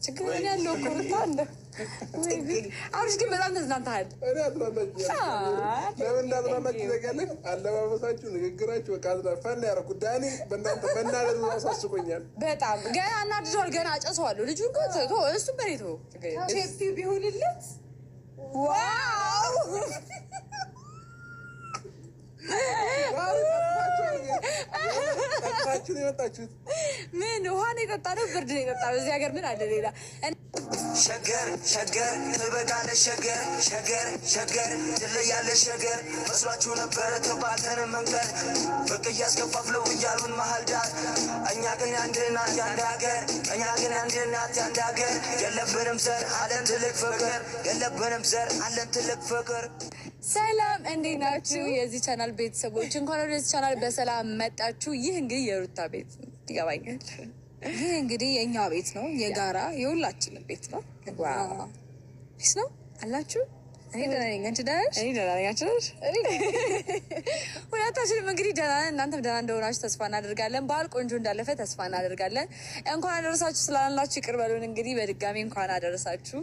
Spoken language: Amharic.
ችግር ያለው ኮርታ አለ አብርሽ ግን በጣም ተዝናንተሃል። እኔ አዝናናችሁ ለምን እንዳዝናናችሁ ታውቂያለሽ? አለባበሳችሁ፣ ንግግራችሁ በቃ ፈና ያደረኩት ዳኒ በእናንተ መናደድ አሳስቆኛል በጣም ገና እናድደዋል። ገና አጨሰዋለሁ ልጁን እሱ በሬቶ ቼፒ ቢሆንለት ዋው ጠጥታችሁን የመጣችሁት ምን ውሃ ነው የጠጣነው? ብርድ ነው የጠጣነው። እዚህ ሀገር ምን አለ ሌላ? ሸገር ሸገር ትበቃለሽ ሸገር ሸገር ሸገር ትለያለሽ ሸገር መስሏችሁ ነበረ ተባልተን መንገድ ፍቅ እያስከፋፍለው እያሉን መሀል ዳር እኛ ግን አንድ ናት ያንድ ሀገር እኛ ግን አንድ ናት ያንድ ሀገር የለብንም ዘር አለን ትልቅ ፍቅር የለብንም ዘር አለን ትልቅ ፍቅር። ሰላም እንዴት ናችሁ የዚህ ቻናል ቤተሰቦች? እንኳን ወደዚህ ቻናል በሰላም መጣችሁ። ይህ እንግዲህ የሩታ ቤት ይገባኛል። ይህ እንግዲህ የእኛ ቤት ነው፣ የጋራ የሁላችንም ቤት ነው። ፒስ ነው አላችሁ። እኔ ደህና ነኝ፣ አንቺ ደህና ነሽ? እኔ ደህና ነኝ፣ አንቺ ነሽ? ሁለታችንም እንግዲህ ደህና ነን። እናንተም ደህና እንደሆናችሁ ተስፋ እናደርጋለን። በዓል ቆንጆ እንዳለፈ ተስፋ እናደርጋለን። እንኳን አደረሳችሁ ስላላችሁ ይቅር በሉን። እንግዲህ በድጋሚ እንኳን አደረሳችሁ።